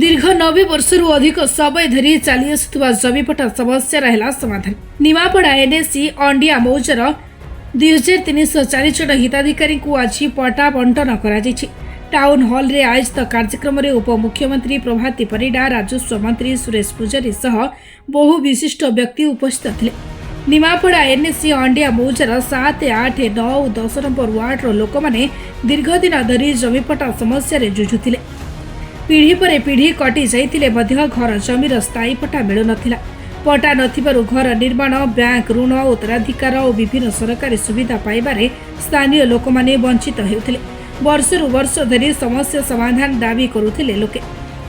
दीर्घ 90 वर्षरू अधिक समय धरी चली आसुवा जमीपटा समस्या रहा समाधान। निमापड़ा एनएसी अंडिया मौजार 2304 जन हिताधिकारी को आज पट्टा बंटन कर टाउन हॉल रे आयोजित कार्यक्रम में उपमुख्यमंत्री प्रभाती परिडा, राजस्व मंत्री सुरेश पूजारी सह बहु विशिष्ट व्यक्ति उपस्थित थे। निमापड़ा एनएसी अंडिया मौजार 7, 8, 9 और 10 नंबर वार्डर लोक मैंने दीर्घ दिन धरी जमीपटा समस्या जुझुले। पीढ़ी पर पीढ़ी कटि जाइतिले मध्य घर जमीर स्थायी पट्टा मिलु नथिला। पट्टा नथिबारु घर निर्माण, बैंक ऋण, उत्तराधिकार और विभिन्न सरकारी सुविधा पाइबारे स्थानीय लोक माने वंचित हेउथिले। वर्षरु वर्ष धरी समस्या समाधान दाबी करुथिले लोके।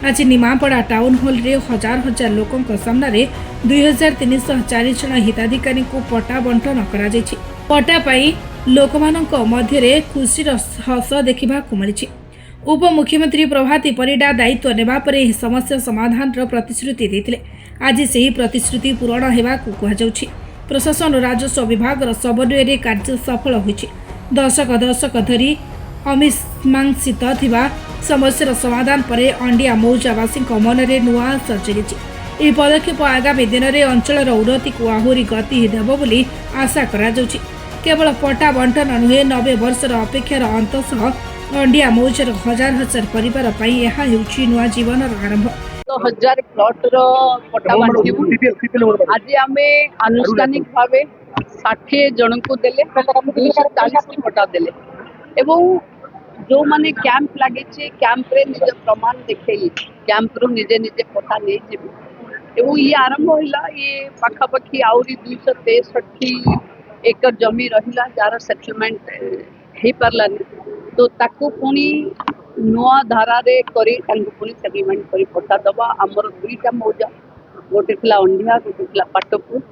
आज निमापड़ा टाउन हॉल रे हजार हजार लोकंक सामने 2304 जन हिताधिकारी को पट्टा बंटन करा जायछि। पट्टा पाई लोकमानंक मध्यरे खुशीर हस देखिबाकु मिलिछि। उपमुख्यमंत्री प्रभाती परिडा दायित्व नेबा परे समस्या समाधान प्रतिश्रुति देथिले। आज से ही प्रतिश्रुति पूरण हेबाकु कुहाଯାଉଛି। प्रशासन राजस्व विभाग समन्वय कार्य सफल होइछि। दशक धरी अमीमांसित थिबा समस्या समाधान परे अंडिया मौजावासी मनरे नुआ सजरिछि। यह पदक्षेप आगामी दिन में अंचल उन्नति को आहुरी गति देव बोली आशा करा जाଉଛି। केवल पट्टा बंटन नुहे 90 वर्षर अपेक्षार अंत सह अंडिया मौजार हजार हजार परिवार पाई यह हेउछि नुआ जीवन आरंभ। 1000 प्लॉट रो पट्टा बांटिबु। आज आमे आनुष्ठानिक भावे 60 जन को देले 240 पट्टा देले एवं जो माने कैंप लागे छे कैंप रे निज प्रमाण देखैली कैंप रो निजे निजे पट्टा नै जेबे एवं ये आरंभ होला। ये पाखापाखी आउरी 263 एकड़ जमी रहिला जार सेटलमेंट हे पारलानी। तो ताकू पुणी नुआ धारा रे करी तांको पुणी सेटलमेंट करी पट्टा दबा। आमर दुईटा मौजा, गोटे थिला अंडिया, गोटे थिला पाटपुर।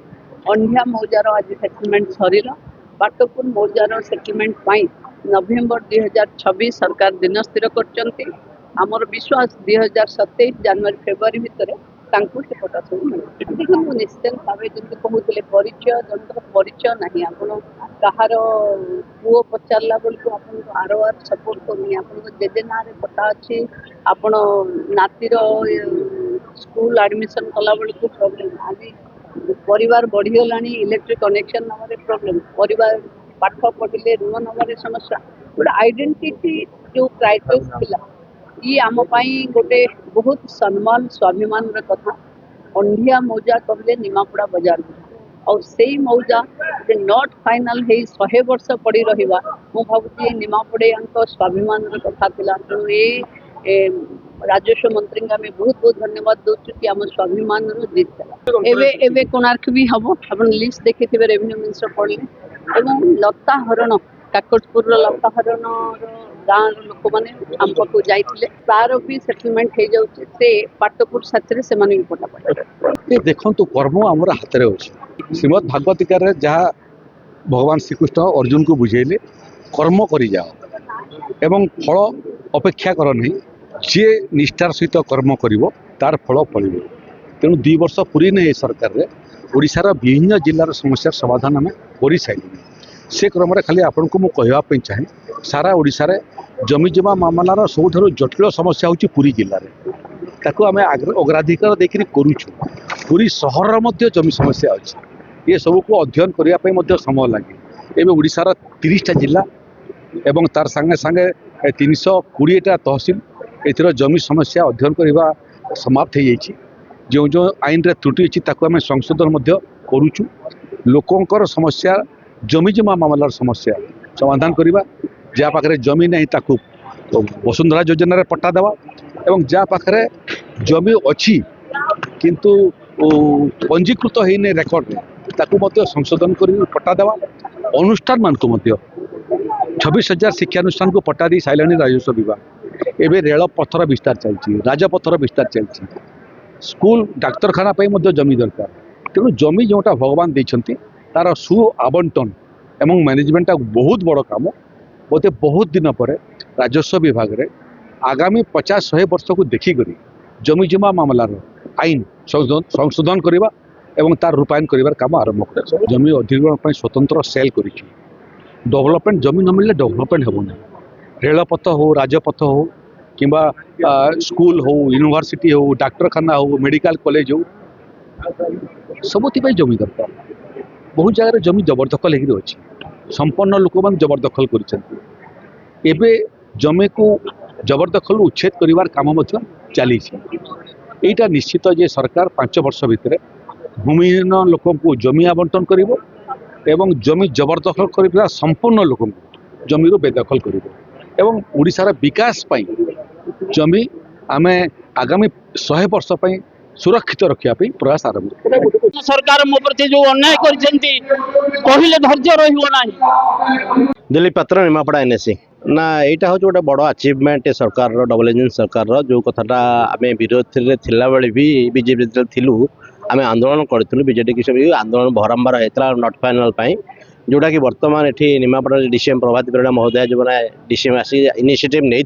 अंडिया मौजार आज सेटलमेंट सरीला। पाटपुर मौजार सेटलमेंट पाई नवेम्बर 2026 सरकार दिन स्थिर करचंती। आमर विश्वास 2027 जनवरी फेब्रुआरी भितर तांको से पट्टा सब मिले। देखो निश्चित भाव जमी कहते परिचय जन परिचय ना आप कहार पुओ पचारा बेलू आप सपोर्ट करनी आप जेजे ना पट्टा अच्छी आप नातीर स्कूल एडमिशन कला बेलू प्रोब्लेम। आज परिवार बढ़ीगला इलेक्ट्रिक कनेक्शन नवारे प्रोब्लेम, परिवार पाठ पढ़ले ऋण नवारे समस्या। गोटे आइडेंटिटी जो क्राइसिस थिला ये आम गोटे बहुत सम्मान स्वाभिमान कथा। अंडिया मौजा कहले निमापड़ा बाजार और से मौजा नॉट फाइनल है 100 वर्ष पड़ी रहा। मु भावुची निमापड़े स्वाभिमान कथा थिला। तेणु ये राजस्व मंत्री आम बहुत बहुत धन्यवाद दौचु कि आम स्वाभिमान जीत था। एवे कोणार्क भी हम आप लिस्ट देखी थे रेवेन्यू मिनिस्टर पढ़ले एवं लता हरण काकटपुर लता हरण गाँव लोक मैंने आम पाक जाइए तार भी सेटलमेंट हो जाऊे से पाटपुर साथी से पटा पड़े। देखु कर्म आमर हाथ में अच्छे। श्रीमद भागवतिकार जहाँ भगवान श्रीकृष्ण अर्जुन को बुझेले कर्म करी जाओ एवं फल अपेक्षा कर नहीं, जी निष्ठार सहित कर्म करिवो तार फल फल। तेणु 2 वर्ष पूरी नहीं सरकार रे ओडिशार विभिन्न जिलार समस्या समाधान आम कर सारे। से क्रम खाली आपन को कहवाई चाहे सारा ओडिशा रे जमी जमा मामलार सबुठ जटिल समस्या होची पुरी जिले में। ताकू आम अग्राधिकार देकर करुचु। पुरी सहर मध्य जमी समस्या अच्छी। ये सब को अध्ययन करने समय लगे। एवं ओडिशार 30टा जिला एवं तार संगे संगे 320टा तहसिल एथर जमी समस्या अध्ययन करवा समाप्त हो जाइए। जो जो आईन रे त्रुटि अच्छी ताकू आम संशोधन करुचु। लोकंकर समस्या जमी जमा मामलार समस्या समाधान करवा। जहाँ पाखे जमी नहीं ताकू वसुंधरा योजना रे पट्टा देवा एवं जहाँ पाखे जमी अच्छी किंतु पंजीकृत होने रेकर्ड में ताकू संशोधन कर पट्टा देवा। अनुष्ठान मान को 26,000 शिक्षानुष्ठान को पट्टा दी सारे राजस्व विभाग। एवं रेल पथर विस्तार चलती, राजपथर विस्तार चलती, स्कूल डाक्तरखाना जमी दरकार। तेणु जमी जोटा भगवान देते तार सु आवंटन एवं मैनेजमेंट बहुत बड़ काम। बोते बहुत दिन पर राजस्व विभाग रे आगामी 50-100 वर्ष को देखिक जमी जमा मामलार आईन संशोधन करवा एवं तार रूपायन कर काम आरंभ कर। जमी अधिग्रहण स्वतंत्र सेल कर डेभलपमेंट जमी न मिले डेभलपमेंट हेबो ना। रेलपथ हो, राजपथ हो, किंबा स्कूल हो यूनिवर्सिटी हो डाक्तरखाना हो मेडिकल कॉलेज हो सबुपाई जमी दरकार बहुत जगह जमी जबरदखल अच्छी संपन्न लोक मैंने जबरदखल कर जमी को जबरदखल उच्छेद कर काम चली यहीटा निश्चित जे सरकार 5 वर्ष भितर भूमिहीन लोक को जमी आवंटन करिवो एवं जमी जबरदखल कर संपूर्ण लोक जमी बेदखल कर ओडिशार विकास पाई जमी आमे आगामी 100 वर्ष पाई सुरक्षित रखा प्रयास आरंभ सरकार मो प्रति जो अन्याय करछंती कहिले धैर्य रहिबो नाही। दिलीप पात्र निमापड़ा एनएससी ना यहाँ हूँ गोटे बड़ अचिवमेंट सरकार डबल इंजिन सरकार जो कथाटा आम विरोध थिला बेले भी बीजेपी थिलु आम आंदोलन करूँ बीजेडी की सब आंदोलन भरंबार होता नट फाइनाल जोटा कि बर्तमान ये निमापड़ा डीसीएम प्रभाती परिड़ा महोदय जो मैंने डीसीएम आसी इनिशिएटिव नहीं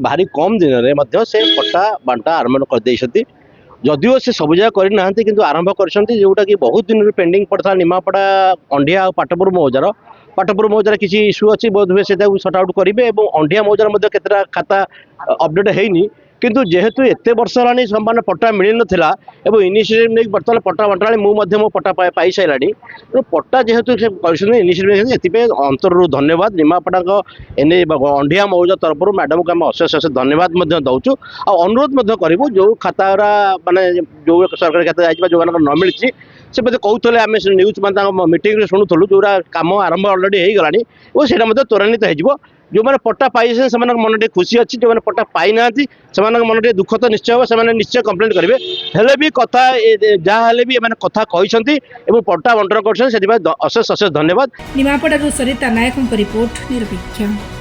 भारी कम दिन में से पट्टा बांटा आरंभ कर जदिओ से सब जगह करना कि आरंभ करोटा कि बहुत दिन पेंडिंग पड़ता निमापड़ा अंडिया और पाटपुर मौजार किसी इश्यू अच्छी बोध हुए से सर्ट आउट करेंगे और अंडिया मौजार केतटा खाता अपडेट है किंतु जेहेतु एत वर्ष है समान पट्टा मिल नाला और इनिशिएटिव नहीं बर्तमान पट्टा बंटा मुझे मो पट्टा पाई सारा तो पट्टा जेहेतु इनिशिएटिव अंतरु धन्यवाद निमापड़ा एने अंडिया मौजा तरफ मैडम को आम अशेष अशेष धन्यवाद दौचु आ अनुरोध करूँ जो खाता माने जो सरकारी खाता जाइए जो न मिली से मत कहते आम न्यूज मैं मीटिंग शुणुलु जो कम आरंभ अलरेडी हो गलानी और से त्वरान्वित हो जो मैंने पट्टा पाई से मन टे खुशी अच्छी जो मैंने पट्टा पाई ना मन टे दुख तो निश्चय हम से निश्चय कंप्लेंट करेंगे हेले भी कथा जहाँ भी कथा कहते पट्टा बंटन कर अशेष अशेष धन्यवाद। निमापड़ारू सरिता नायकों रिपोर्ट निरपेक्ष।